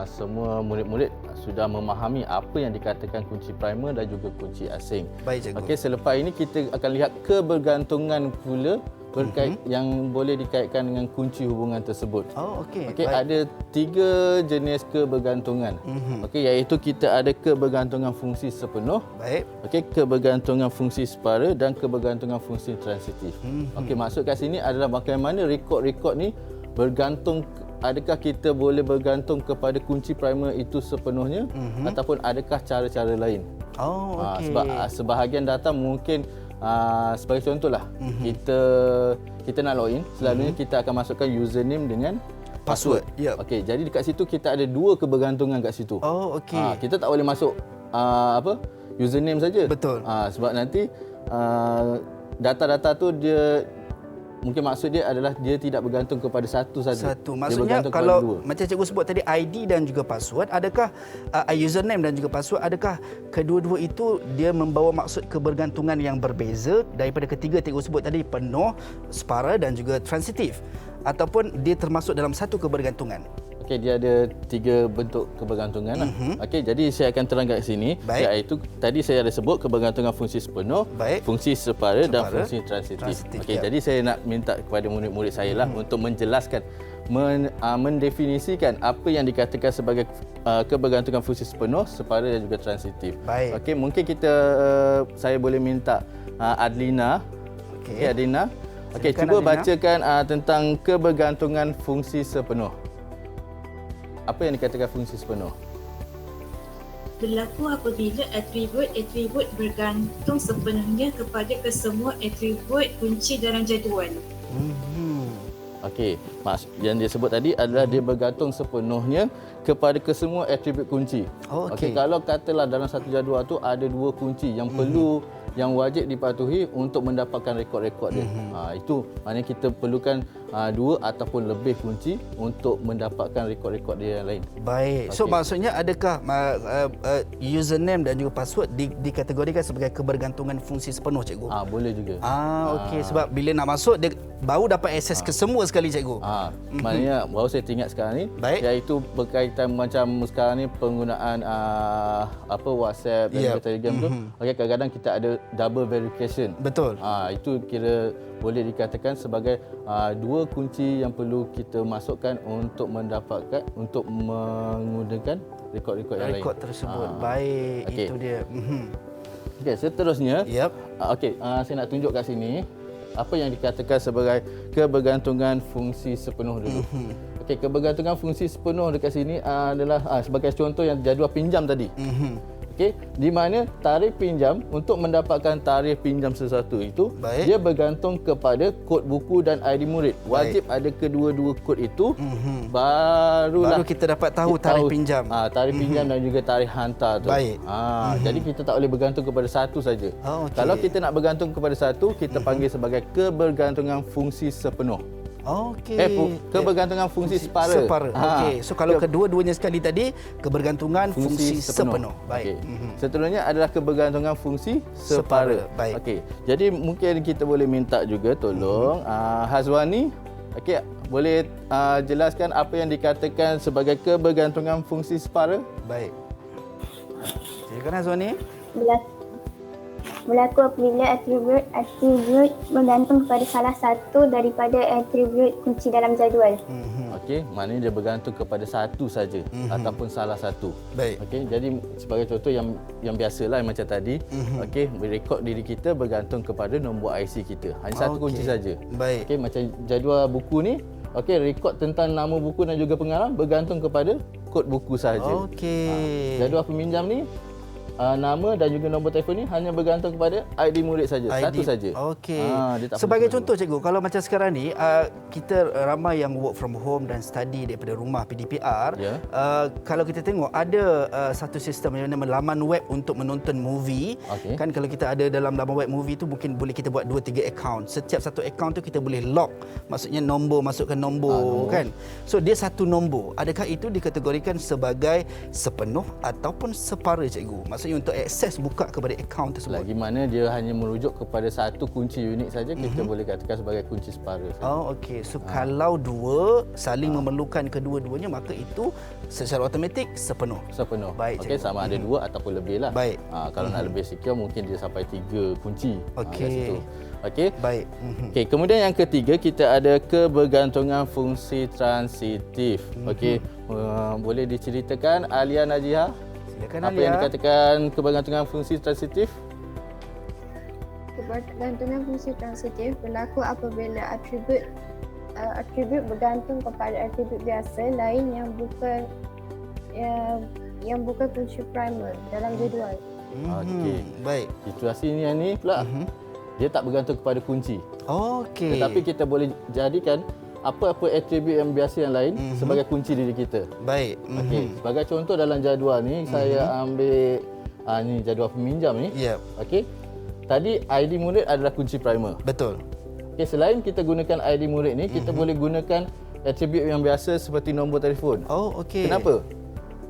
semua murid-murid sudah memahami apa yang dikatakan kunci primer dan juga kunci asing. Baik cikgu. Okey, selepas ini kita akan lihat kebergantungan pula berkait yang boleh dikaitkan dengan kunci hubungan tersebut. Oh, okey. Okey, ada 3 jenis kebergantungan. Okey, iaitu kita ada kebergantungan fungsi sepenuh. Baik. Okey, kebergantungan fungsi separa dan kebergantungan fungsi transitif. Okey, maksud kat sini adalah bagaimana rekod-rekod ni bergantung, adakah kita boleh bergantung kepada kunci primer itu sepenuhnya ataupun adakah cara-cara lain. Oh, okey. Sebab sebahagian data mungkin sebagai contohlah, kita nak login, selalunya kita akan masukkan username dengan password. Okey, jadi dekat situ kita ada 2 kebergantungan kat situ. Oh, okey. Kita tak boleh masuk username saja. Betul. Sebab nanti data-data tu dia mungkin maksud dia adalah dia tidak bergantung kepada satu saja. Maksudnya kalau macam cikgu sebut tadi ID dan juga password, adakah username dan juga password, adakah kedua-dua itu dia membawa maksud kebergantungan yang berbeza daripada ketiga cikgu sebut tadi, penuh, separa dan juga transitif, ataupun dia termasuk dalam satu kebergantungan? Okey, dia ada 3 bentuk kebergantungan lah. Okey, jadi saya akan terangkan kat sini. Baik. Iaitu tadi saya ada sebut kebergantungan fungsi sepenuh, baik, fungsi separa dan fungsi transitif. Okey, jadi saya nak minta kepada murid-murid saya lah untuk menjelaskan, mendefinisikan apa yang dikatakan sebagai kebergantungan fungsi sepenuh, separa dan juga transitif. Baik. Okey, mungkin saya boleh minta Adlina. Okey, Adlina. Okey, cuba Adlina bacakan tentang kebergantungan fungsi sepenuh. Apa yang dikatakan fungsi sepenuh? Berlaku apabila atribut bergantung sepenuhnya kepada kesemua atribut kunci dalam jadual. Okey, yang dia sebut tadi adalah dia bergantung sepenuhnya kepada kesemua atribut kunci. Okey, kalau katalah dalam satu jadual tu ada 2 kunci yang perlu, yang wajib dipatuhi untuk mendapatkan rekod-rekod dia. Itu maknanya kita perlukan 2 ataupun lebih kunci untuk mendapatkan rekod-rekod dia yang lain. Baik. So maksudnya adakah username dan juga password dikategorikan sebagai kebergantungan fungsi sepenuh cikgu? Boleh juga. Okey, sebab bila nak masuk dia baru dapat akses ke semua sekali cikgu. Maknanya baru saya ingat sekarang ni, iaitu berkaitan macam sekarang ni penggunaan WhatsApp dan juga Telegram tu. Okey, kadang-kadang kita ada double verification. Betul. Itu kira boleh dikatakan sebagai 2 kunci yang perlu kita masukkan untuk menggunakan rekod-rekod yang lain. Rekod tersebut. Baik, okay. Itu dia. Okey, seterusnya. Yep. Saya nak tunjuk kat sini apa yang dikatakan sebagai kebergantungan fungsi sepenuh dulu. Okey, kebergantungan fungsi sepenuh dekat sini adalah sebagai contoh yang jadual pinjam tadi. Okey, di mana tarikh pinjam, untuk mendapatkan tarikh pinjam sesuatu itu, dia bergantung kepada kod buku dan ID murid. Wajib ada kedua-dua kod itu, baru kita dapat tahu tarikh pinjam. Tarikh pinjam dan juga tarikh hantar tu. Jadi kita tak boleh bergantung kepada satu saja. Kalau kita nak bergantung kepada satu, kita panggil sebagai kebergantungan fungsi sepenuh. Kebergantungan fungsi separa. Okey. So kalau kedua-duanya sekali tadi, kebergantungan fungsi sepenuh. Baik. Seterusnya adalah kebergantungan fungsi separa. Baik. Okey. Jadi mungkin kita boleh minta juga tolong Hazwani, okey, boleh jelaskan apa yang dikatakan sebagai kebergantungan fungsi separa? Baik. Silakan Hazwani. Berlaku apabila atribut bergantung kepada salah satu daripada atribut kunci dalam jadual. Okey, maknanya dia bergantung kepada satu saja ataupun salah satu. Baik. Okey, jadi sebagai contoh yang biasalah macam tadi, okey, rekod diri kita bergantung kepada nombor IC kita. Hanya satu kunci saja. Baik. Okey, macam jadual buku ni, okey, rekod tentang nama buku dan juga pengarang bergantung kepada kod buku sahaja. Okey. Jadual peminjam ni nama dan juga nombor telefon ni hanya bergantung kepada ID murid saja. Satu saja. Okey. Dia tak Sebagai perlu contoh cikgu, kalau macam sekarang ni kita ramai yang work from home dan study daripada rumah PDPR. Ya. Kalau kita tengok ada satu sistem yang nama laman web untuk menonton movie. Okey. Kan kalau kita ada dalam laman web movie tu mungkin boleh kita buat 2-3 akaun. Setiap satu akaun tu kita boleh lock. Maksudnya masukkan nombor kan. So dia satu nombor. Adakah itu dikategorikan sebagai sepenuh ataupun separa cikgu? Maksudnya untuk akses buka kepada akaun tersebut. Lagi mana dia hanya merujuk kepada satu kunci unik saja, kita boleh katakan sebagai kunci separa saja. Oh okey. So kalau dua saling memerlukan kedua-duanya maka itu secara automatik sepenuh. Sepenuh. Baik, Okey, cikgu. sama ada 2 ataupun lebih lah. Baik. Kalau nak lebih secure mungkin dia sampai 3 kunci. Okey. Kat situ. Okey. Baik. Okey, kemudian yang ketiga kita ada kebergantungan fungsi transitif. Okey, boleh diceritakan Alia Najiha? Silakan Apa yang Alia. dikatakan kebergantungan fungsi transitif? Kebergantungan fungsi transitif berlaku apabila atribut bergantung kepada atribut biasa lain yang bukan kunci primer dalam jadual. Okey. Baik. Situasi ni pula dia tak bergantung kepada kunci. Okey. Tetapi kita boleh jadikan apa-apa atribut yang biasa yang lain sebagai kunci diri kita. Baik. Okey, sebagai contoh dalam jadual ni saya ambil ni jadual peminjam ni. Ya. Okey. Tadi ID murid adalah kunci primer. Betul. Okey, selain kita gunakan ID murid ni, kita boleh gunakan atribut yang biasa seperti nombor telefon. Oh, okey. Kenapa?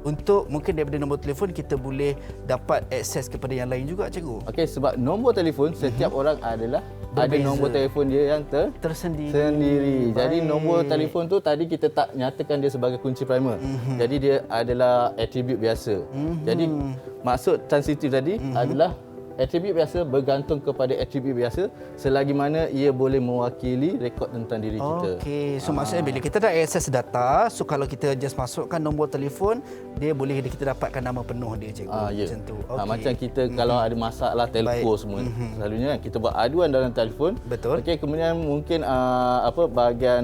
Untuk mungkin daripada nombor telefon kita boleh dapat akses kepada yang lain juga cikgu. Okey, sebab nombor telefon setiap orang adalah ada Berbeza. nombor telefon dia yang Tersendiri. sendiri. Jadi Baik. nombor telefon tu tadi kita tak nyatakan dia sebagai kunci primer. Jadi dia adalah atribut biasa. Jadi maksud transitif tadi adalah atribut biasa bergantung kepada atribut biasa selagi mana ia boleh mewakili rekod tentang diri kita. Okey, so maksudnya bila kita dah akses data, so kalau kita just masukkan nombor telefon, dia boleh kita dapatkan nama penuh dia cikgu. Ya. Macam tu. Okey. Macam kita kalau ada masalah telco Baik. semua, selalunya kan kita buat aduan dalam telefon. Betul. Okey, kemudian mungkin bahagian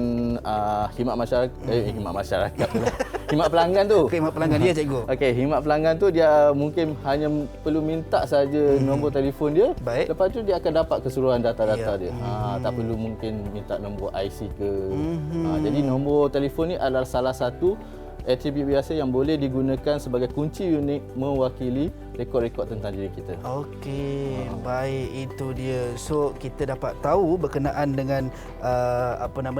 khidmat masyarakat, khidmat masyarakat pula. Khidmat pelanggan tu. Khidmat pelanggan dia cikgu. Okey, khidmat pelanggan tu dia mungkin hanya perlu minta saja nombor telefon dia. Baik. Lepas tu dia akan dapat keseluruhan data-data Ya. dia. Tak perlu mungkin minta nombor IC ke. Jadi nombor telefon ni adalah salah satu atribut biasa yang boleh digunakan sebagai kunci unik mewakili rekod-rekod tentang diri kita. Okey, baik, itu dia. So kita dapat tahu berkenaan dengan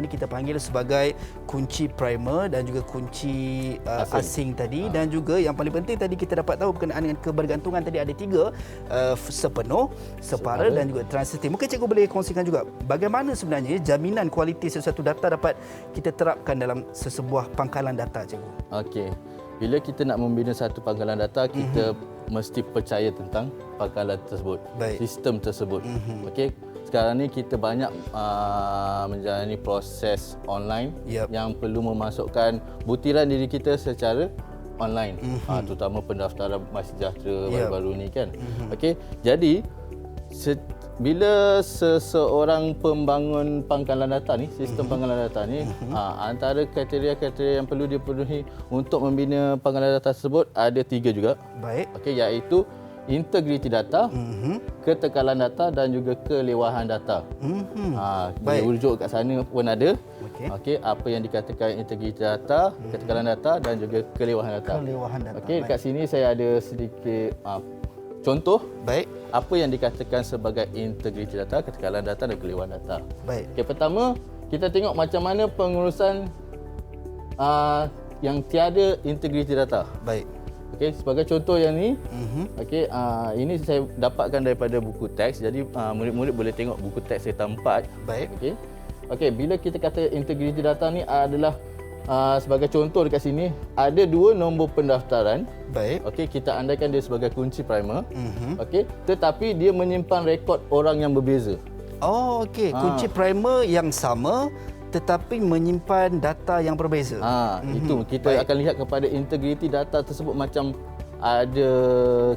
kita panggil sebagai kunci primer dan juga kunci asing tadi dan juga yang paling penting tadi kita dapat tahu berkenaan dengan kebergantungan tadi ada 3 sepenuh, separa dan juga transitif. Mungkin cikgu boleh kongsikan juga bagaimana sebenarnya jaminan kualiti sesuatu data dapat kita terapkan dalam sesebuah pangkalan data cikgu. Okey. Bila kita nak membina satu pangkalan data, kita mesti percaya tentang pangkalan tersebut, Baik. sistem tersebut. Okey. Sekarang ni kita banyak menjalani proses online Yep. yang perlu memasukkan butiran diri kita secara online. Terutama pendaftaran MySejahtera baru-baru ni kan. Okey. Jadi bila seseorang pembangun pangkalan data ni, sistem pangkalan data ni, antara kriteria-kriteria yang perlu dipenuhi untuk membina pangkalan data tersebut ada 3 juga. Baik. Okey, iaitu integriti data, ketekalan data dan juga kelewahan data. Baik. Rujuk kat sana pun ada. Okey. Okey, apa yang dikatakan integriti data, ketekalan data dan juga kelewahan data. Kelewahan data. Okey, dekat sini saya ada sedikit contoh Baik. apa yang dikatakan sebagai integriti data, ketekalan data dan kelewahan data. Baik. Okey, pertama kita tengok macam mana pengurusan yang tiada integriti data. Baik. Okey, sebagai contoh yang ni, okey, ini saya dapatkan daripada buku teks. Jadi murid-murid boleh tengok buku teks cerita 4. Baik. Okey. Okey, bila kita kata integriti data ni adalah sebagai contoh dekat sini ada 2 nombor pendaftaran. Baik. Okey, kita andaikan dia sebagai kunci primer. Okey, tetapi dia menyimpan rekod orang yang berbeza. Oh, okey. Kunci primer yang sama tetapi menyimpan data yang berbeza. Itu kita akan lihat kepada integriti data tersebut macam ada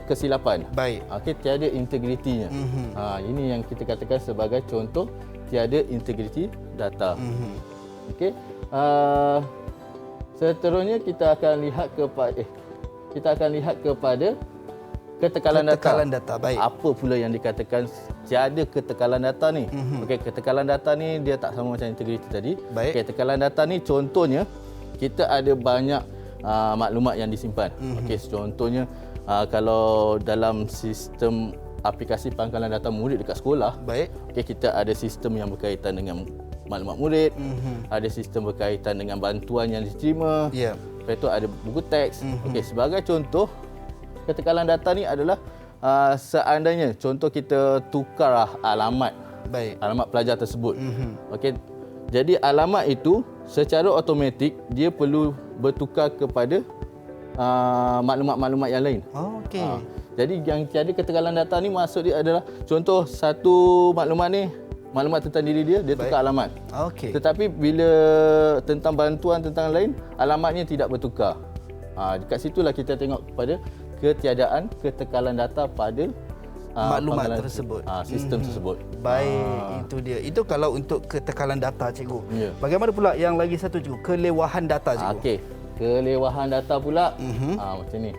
kesilapan. Baik. Okey, tiada integritinya. Ini yang kita katakan sebagai contoh tiada integriti data. Okey. Seterusnya kita akan lihat kepada Ketekalan data. Baik. Apa pula yang dikatakan tiada ketekalan data ni? Okey, ketekalan data ni dia tak sama macam integriti tadi. Baik. Okey, ketekalan data ni contohnya kita ada banyak maklumat yang disimpan. Okey, contohnya kalau dalam sistem aplikasi pangkalan data murid dekat sekolah, Baik. okey, kita ada sistem yang berkaitan dengan maklumat murid, ada sistem berkaitan dengan bantuan yang diterima. Ya. Lepas itu ada buku teks. Okey, sebagai contoh, ketekalan data ni adalah seandainya contoh kita tukar alamat Baik. alamat pelajar tersebut. Okey. Jadi alamat itu secara automatik dia perlu bertukar kepada maklumat-maklumat yang lain. Okey. Jadi yang tiada ketekalan data ni maksud dia adalah contoh satu maklumat ni, maklumat tentang diri dia tukar alamat. Okey. Tetapi bila tentang bantuan tentang lain, alamatnya tidak bertukar. Dekat situlah kita tengok kepada ketiadaan ketekalan data pada maklumat tersebut. Sistem tersebut. Baik, itu dia. Itu kalau untuk ketekalan data, cikgu. Ya. Bagaimana pula yang lagi satu, cikgu? Kelewahan data, cikgu. Okey. Kelewahan data pula macam ni.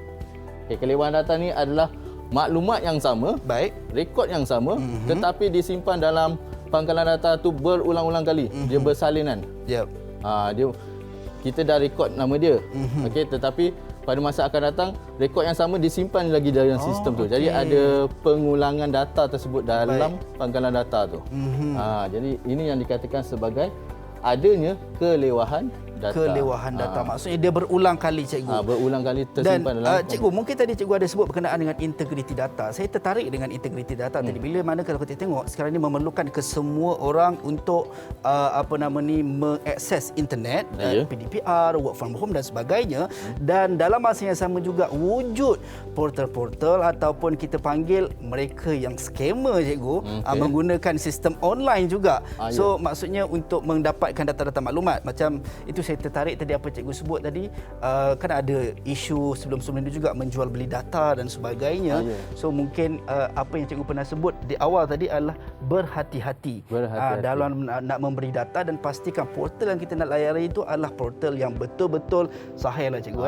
Okey, kelewahan data ni adalah maklumat yang sama, Baik. rekod yang sama, tetapi disimpan dalam pangkalan data tu berulang-ulang kali. Dia bersalinan. Yep. Kita dah rekod nama dia. Okey, tetapi pada masa akan datang rekod yang sama disimpan lagi dalam sistem tu. Jadi ada pengulangan data tersebut dalam pangkalan data tu. Jadi ini yang dikatakan sebagai adanya kelewahan data. Kelewahan data. Maksudnya dia berulang kali, cikgu. Berulang kali tersimpan dalam. Cikgu, mungkin tadi cikgu ada sebut berkenaan dengan integriti data. Saya tertarik dengan integriti data tadi. Bila mana kalau kita tengok sekarang ini memerlukan kesemua orang untuk mengakses internet, PDPR, work from home dan sebagainya. Dan dalam masa yang sama juga wujud portal-portal ataupun kita panggil mereka yang scammer, cikgu, menggunakan sistem online juga. So maksudnya untuk mendapatkan data-data maklumat. Macam itu saya tertarik tadi apa cikgu sebut tadi, kan ada isu sebelum-sebelum itu juga menjual beli data dan sebagainya. So mungkin apa yang cikgu pernah sebut di awal tadi adalah berhati-hati dalam nak memberi data dan pastikan portal yang kita nak layari itu adalah portal yang betul-betul sahih lah, cikgu.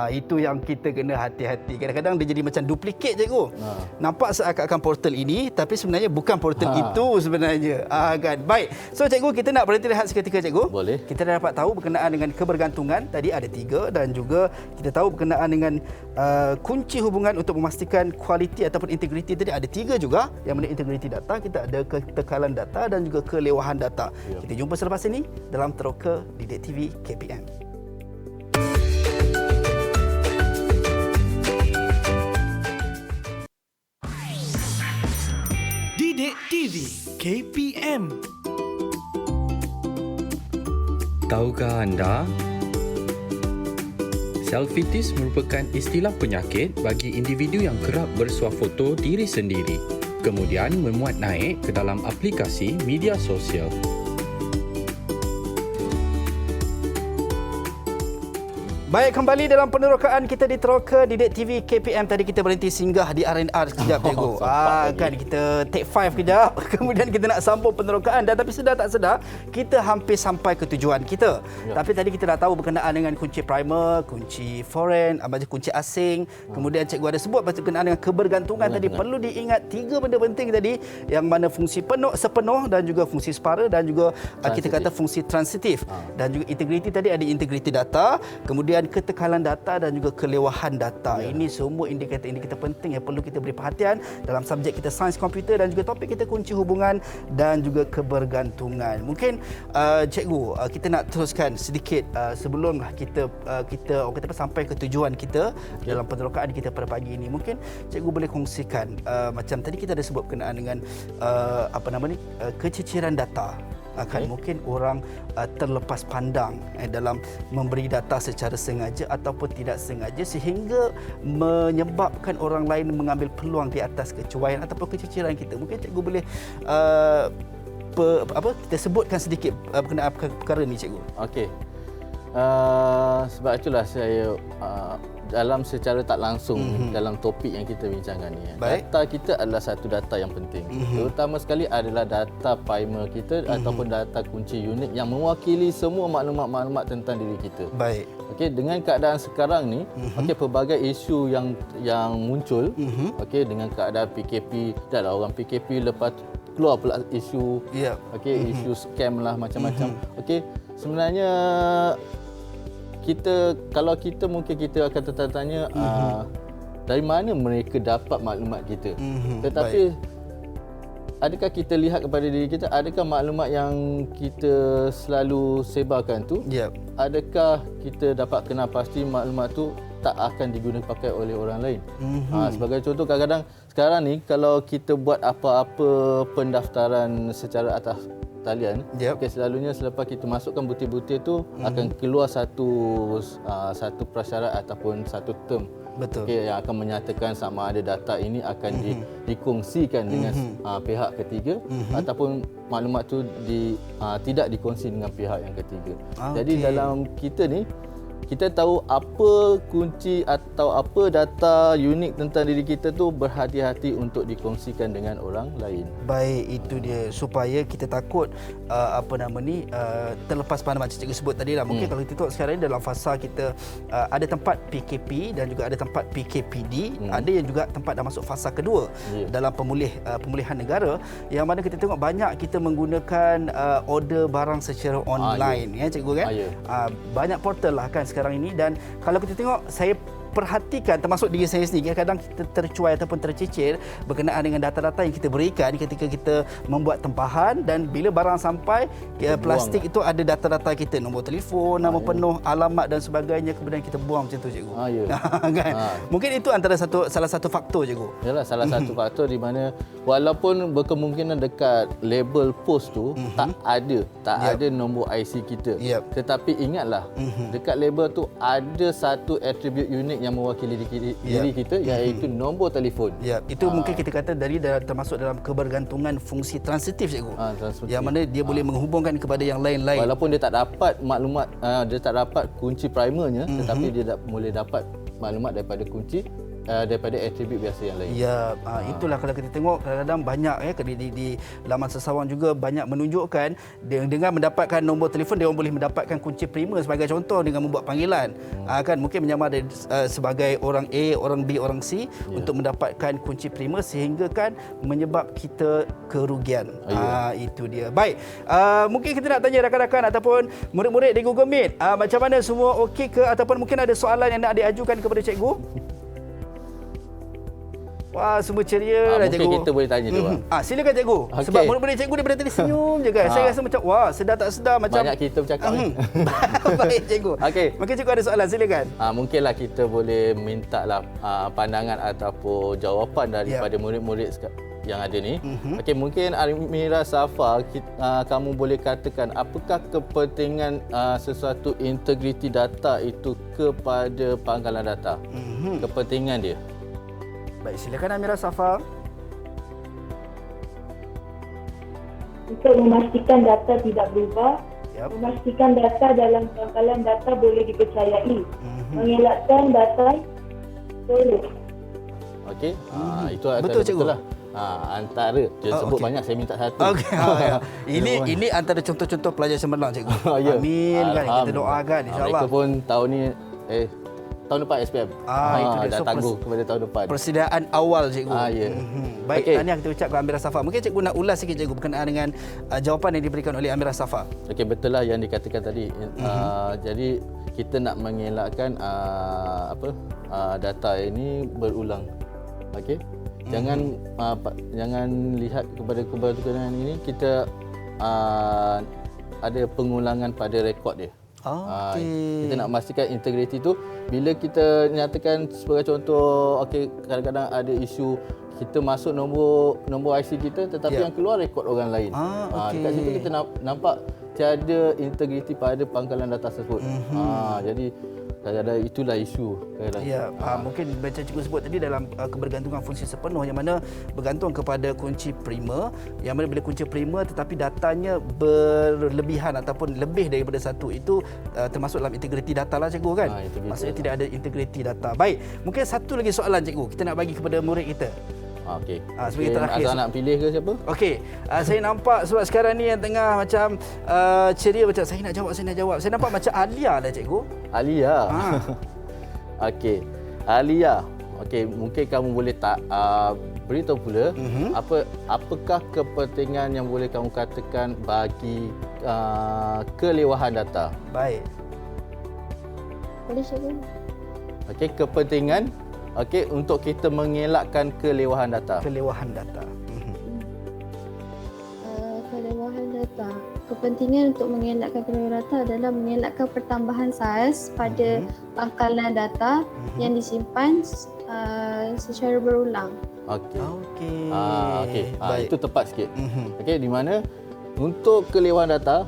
Itu yang kita kena hati-hati. Kadang-kadang dia jadi macam duplikat, cikgu. Nampak seakan-akan portal ini tapi sebenarnya bukan portal itu sebenarnya. Kan. Baik. So cikgu, kita nak berhenti rehat seketika, cikgu. Boleh. Kita dah dapat tahu berkenaan dengan kebergantungan tadi ada 3 dan juga kita tahu berkenaan dengan kunci hubungan untuk memastikan kualiti ataupun integriti tadi ada 3 juga, yang mana integriti data, kita ada ketekalan data dan juga kelewahan data. Kita jumpa selepas ini dalam Teroka Didik TV KPM. Didik TV KPM. Tahukah anda? Selfitis merupakan istilah penyakit bagi individu yang kerap bersuah foto diri sendiri, kemudian memuat naik ke dalam aplikasi media sosial. Baik, kembali dalam penerokaan kita di Teroka Didik TV KPM. Tadi kita berhenti singgah di R&R sekejap, cikgu. Kan kita take 5 kejap. Kemudian kita nak sambung penerokaan dan tapi sedar tak sedar kita hampir sampai ke tujuan kita. Tapi tadi kita dah tahu berkenaan dengan kunci primer, kunci foreign, kunci asing. Kemudian cikgu ada sebut berkenaan dengan kebergantungan tadi. Perlu diingat 3 benda penting tadi, yang mana fungsi sepenuh dan juga fungsi separa dan juga kita kata fungsi transitif. Dan juga integriti tadi ada integriti data, kemudian ketekalan data dan juga kelewahan data. Ini semua indikator-indikator penting yang perlu kita beri perhatian dalam subjek kita sains komputer dan juga topik kita kunci hubungan dan juga kebergantungan. Mungkin cikgu, kita nak teruskan sedikit sebelum kita sampai ke tujuan kita dalam penerokaan kita pada pagi ini. Mungkin cikgu boleh kongsikan macam tadi kita ada sebut berkenaan dengan keciciran data. Mungkin orang terlepas pandang dalam memberi data secara sengaja ataupun tidak sengaja sehingga menyebabkan orang lain mengambil peluang di atas kecuaian ataupun keciciran kita. Mungkin cikgu boleh kita sebutkan sedikit berkenaan perkara ini, cikgu. Okey. Sebab itulah saya dalam secara tak langsung dalam topik yang kita bincangkan ni. Data kita adalah satu data yang penting. Terutama sekali adalah data primer kita ataupun data kunci unik yang mewakili semua maklumat-maklumat tentang diri kita. Baik. Okey, dengan keadaan sekarang ni, okey, pelbagai isu yang muncul, okey, dengan keadaan PKP, dah lah orang PKP lepas keluar pula isu, okey, isu scam lah macam-macam. Okey, sebenarnya kalau kita mungkin kita akan tertanya dari mana mereka dapat maklumat kita. Tetapi adakah kita lihat kepada diri kita, adakah maklumat yang kita selalu sebarkan tu, adakah kita dapat kenal pasti maklumat tu tak akan digunakan pakai oleh orang lain. Sebagai contoh, kadang-kadang sekarang ni kalau kita buat apa-apa pendaftaran secara atas talian, okay, selalunya selepas kita masukkan butir-butir tu akan keluar satu prasyarat ataupun satu term. Betul. Okay, yang akan menyatakan sama ada data ini akan dikongsikan dengan pihak ketiga ataupun maklumat tu tidak dikongsi dengan pihak yang ketiga. Jadi dalam kita ni, kita tahu apa kunci atau apa data unik tentang diri kita tu berhati-hati untuk dikongsikan dengan orang lain. Baik, itu dia, supaya kita takut terlepas pandang macam cikgu sebut tadi lah. Mungkin kalau kita tengok sekarang ni dalam fasa kita ada tempat PKP dan juga ada tempat PKPD, ada yang juga tempat dah masuk fasa kedua dalam pemulihan negara, yang mana kita tengok banyak kita menggunakan order barang secara online, ya cikgu kan? Banyak portal lah kan sekarang ini, dan kalau kita tengok, saya perhatikan termasuk diri saya sendiri, kadang-kadang kita tercuai ataupun tercicir berkenaan dengan data-data yang kita berikan ketika kita membuat tempahan, dan bila barang sampai plastik itu ada data-data kita, nombor telefon, nama penuh, alamat dan sebagainya, kemudian kita buang macam tu cikgu. Kan? Mungkin itu salah satu faktor cikgu. Yalah, salah satu faktor di mana walaupun berkemungkinan dekat label pos tu tak ada nombor IC kita. Tetapi ingatlah, dekat label tu ada satu atribut unik yang mewakili diri kita, iaitu nombor telefon. Itu mungkin kita kata termasuk dalam kebergantungan fungsi transitif cikgu. Yang mana dia boleh menghubungkan kepada yang lain-lain. Walaupun dia tak dapat maklumat, dia tak dapat kunci primernya, tetapi dia boleh dapat maklumat daripada kunci daripada atribut biasa yang lain. Itulah kalau kita tengok kadang-kadang banyak di laman Sesawang juga banyak menunjukkan dengan mendapatkan nombor telefon, dia orang boleh mendapatkan kunci primer sebagai contoh dengan membuat panggilan. Kan mungkin menyamar sebagai orang A, orang B, orang C untuk mendapatkan kunci primer, sehingga kan menyebab kita kerugian. Itu dia. Baik. Mungkin kita nak tanya rakan-rakan ataupun murid-murid di Google Meet, macam mana, semua okey ke, ataupun mungkin ada soalan yang nak diajukan kepada cikgu? Wah, semua ceria lah cikgu. Mungkin kita boleh tanya dulu. Silakan cikgu. Sebab murid-murid cikgu daripada tadi senyum je kan. Saya rasa macam sedar tak sedar macam banyak kita bercakap. Baik cikgu. Mungkin cikgu ada soalan, silakan. Mungkinlah kita boleh mintalah pandangan ataupun jawapan daripada murid-murid yang ada ni. Mungkin Amira Safa, kamu boleh katakan apakah kepentingan sesuatu integriti data itu kepada pangkalan data? Kepentingan dia. Baik, silakan Amira Safa. Untuk memastikan data tidak berubah, memastikan data dalam pangkalan data boleh dipercayai, mengelakkan data boleh. Okey, itu betul cikgu. Betul lah. Antara dia sebut banyak, saya minta satu. Ini antara contoh-contoh pelajar cemerlang cikgu. Amin kan, kita doakan insya-Allah. Mereka pun tahun ni tahun depan SPM. Itu dia. Dah tangguh kepada tahun depan. Persediaan awal cikgu. Baik, tahniah kita ucap kepada Amira Safa. Mungkin cikgu nak ulas sikit cikgu berkenaan dengan jawapan yang diberikan oleh Amira Safa. Okey, betul lah yang dikatakan tadi. Jadi kita nak mengelakkan data ini berulang. Okey. Jangan lihat kepada kebetulan ini kita ada pengulangan pada rekod dia. Kita nak memastikan integriti tu, bila kita nyatakan sebagai contoh, kadang-kadang ada isu kita masuk nombor IC kita tetapi yang keluar rekod orang lain. Dekat situ kita nampak tiada integriti pada pangkalan data tersebut. Jadi kadang-kadang itulah isu. Mungkin macam cikgu sebut tadi, dalam kebergantungan fungsi sepenuh yang mana bergantung kepada kunci primer, yang mana bila kunci primer tetapi datanya berlebihan ataupun lebih daripada satu, itu termasuk dalam integriti data lah cikgu kan. Maksudnya tidak ada integriti data. Baik, mungkin satu lagi soalan cikgu kita nak bagi kepada murid kita. Okey. Sebagai terakhir. Azhar nak pilih ke siapa? Okey, saya nampak sebab sekarang ni yang tengah macam ceria macam saya nak jawab. Saya nampak macam Alia dah cikgu. Alia. Okey. Alia. Okey, mungkin kamu boleh tak beritahu pula apakah kepentingan yang boleh kamu katakan bagi kelewahan data? Baik. Boleh cikgu? Okey, kepentingan untuk kita mengelakkan kelewahan data. Kelewahan data. Kelewahan data. Kepentingan untuk mengelakkan kelewahan data adalah mengelakkan pertambahan saiz pada pangkalan data yang disimpan secara berulang. Okey. Itu tepat sikit. Okey, di mana untuk kelewahan data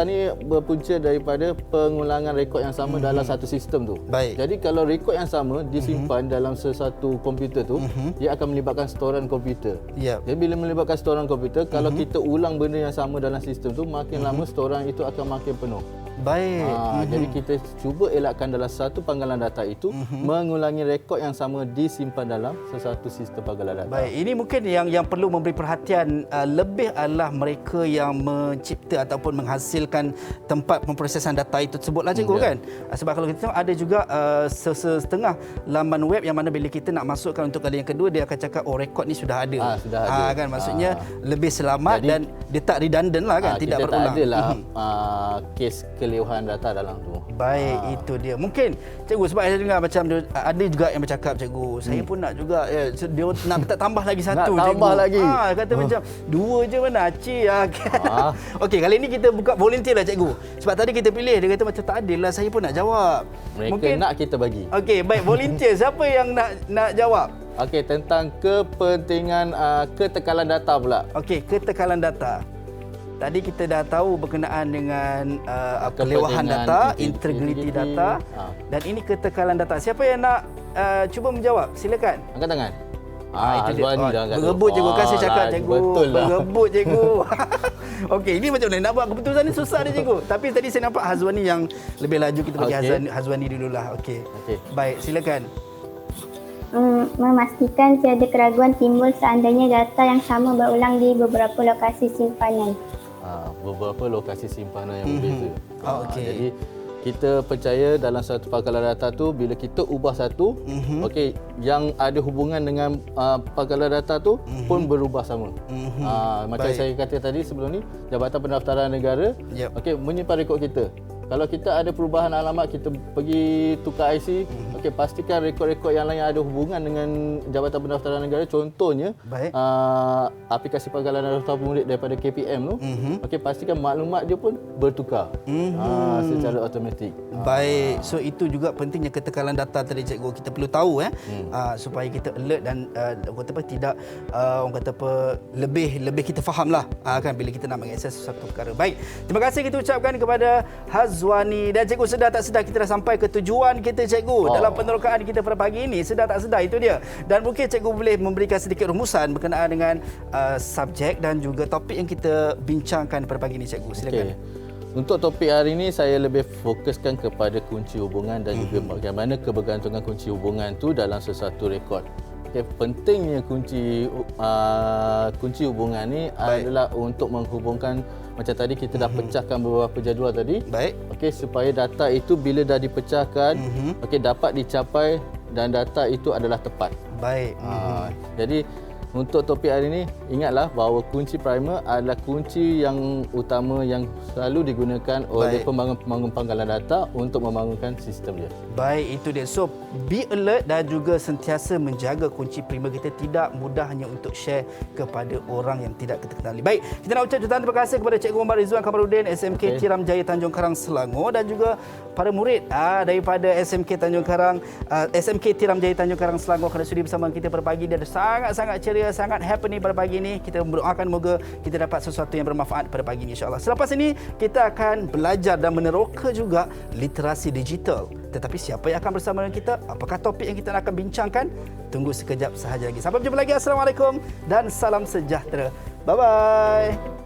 ni berpunca daripada pengulangan rekod yang sama dalam satu sistem tu. Baik. Jadi kalau rekod yang sama disimpan dalam sesuatu komputer tu, dia akan melibatkan storan komputer. Jadi bila melibatkan storan komputer, kalau kita ulang benda yang sama dalam sistem tu, makin lama storan itu akan makin penuh. Baik. Jadi kita cuba elakkan dalam satu pangkalan data itu mengulangi rekod yang sama disimpan dalam sesuatu sistem pangkalan data. Baik, ini mungkin yang perlu memberi perhatian lebih adalah mereka yang mencipta ataupun menghasilkan tempat pemprosesan data itu tersebutlah cikgu kan. Sebab kalau kita tengok ada juga setengah laman web yang mana bila kita nak masukkan untuk kali yang kedua, dia akan cakap rekod ni sudah ada. Sudah ada. Kan maksudnya lebih selamat. Jadi, dan dia tak redundant lah kan, tidak berulang. Kita tak adalah kes kelewahan data dalam tu. Baik, itu dia. Mungkin cikgu sebab saya dengar macam ada juga yang bercakap cikgu, saya pun nak juga dia nak tambah lagi satu nak tambah cikgu. lagi. Kata macam dua je mana acik. Okey, kali ni kita buka volunteer lah cikgu. Sebab tadi kita pilih dia kata macam tak adil lah, saya pun nak jawab. Mereka mungkin nak kita bagi. Okey, baik, volunteer siapa yang nak jawab? Okey, tentang kepentingan ketekalan data pula. Okey, ketekalan data. Tadi kita dah tahu berkenaan dengan kelewahan data, integriti data dan ini ketekalan data. Siapa yang nak cuba menjawab? Silakan. Angkat tangan. Itu dia. Azwani dah angkat. Berebut cikgu, kasih cakap cikgu. Betul lah. Berebut cikgu. Okey, ini macam mana nak buat keputusan ni susah dia cikgu. Tapi tadi saya nampak Hazwani yang lebih laju, kita bagi Hazwani dululah. Okey. Baik, silakan. Memastikan tiada keraguan timbul seandainya data yang sama berulang di beberapa lokasi simpanan. Beberapa lokasi simpanan yang berbeza. Okey. Jadi kita percaya dalam satu pangkalan data tu bila kita ubah satu, okey, yang ada hubungan dengan pangkalan data tu pun berubah sama. Macam saya kata tadi sebelum ni, Jabatan Pendaftaran Negara okey menyimpan rekod kita. Kalau kita ada perubahan alamat, kita pergi tukar IC, okey, pastikan rekod-rekod yang lain yang ada hubungan dengan Jabatan Pendaftaran Negara, contohnya aplikasi pangkalan data pemudik daripada KPM tu, okey, pastikan maklumat dia pun bertukar secara automatik. Baik, so itu juga pentingnya ketekalan data tadi cikgu, kita perlu tahu supaya kita alert dan orang kata apa, tidak orang kata apa, lebih kita fahamlah kan bila kita nak mengakses sesuatu perkara. Baik, terima kasih kita ucapkan kepada Hazwani dan cikgu. Sedar tak sedar kita dah sampai ke tujuan kita cikgu dalam penerokaan kita pada pagi ini. Sedar tak sedar, itu dia. Dan mungkin cikgu boleh memberikan sedikit rumusan berkenaan dengan subjek dan juga topik yang kita bincangkan pada pagi ini cikgu. Silakan. Untuk topik hari ini saya lebih fokuskan kepada kunci hubungan dan juga bagaimana kebergantungan kunci hubungan tu dalam sesuatu rekod. Okay, pentingnya kunci hubungan ni adalah untuk menghubungkan, macam tadi kita dah pecahkan beberapa jadual tadi. Baik. Okey, supaya data itu bila dah dipecahkan, okey, dapat dicapai dan data itu adalah tepat. Baik. Jadi untuk topik hari ini, ingatlah bahawa kunci primer adalah kunci yang utama yang selalu digunakan oleh pembangun pangkalan data untuk membangunkan sistem dia. Baik, itu dia. So, be alert dan juga sentiasa menjaga kunci primer kita, tidak mudah hanya untuk share kepada orang yang tidak kita kenali. Baik, kita nak ucap jutaan terima kasih kepada Cikgu Muhammad Rizwan Kamarudin, SMK Tiram Jaya Tanjung Karang Selangor, dan juga para murid daripada SMK Tiram Jaya Tanjung Karang Selangor kerana sudi bersama kita pada pagi. Dia sangat-sangat ceria, sangat happening pada pagi ini. Kita mendoakan moga kita dapat sesuatu yang bermanfaat pada pagi ini, insya-Allah. Selepas ini kita akan belajar dan meneroka juga literasi digital. Tetapi siapa yang akan bersama dengan kita? Apakah topik yang kita akan bincangkan? Tunggu sekejap sahaja lagi. Sampai berjumpa lagi. Assalamualaikum dan salam sejahtera. Bye-bye.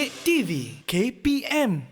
Didik TV KPM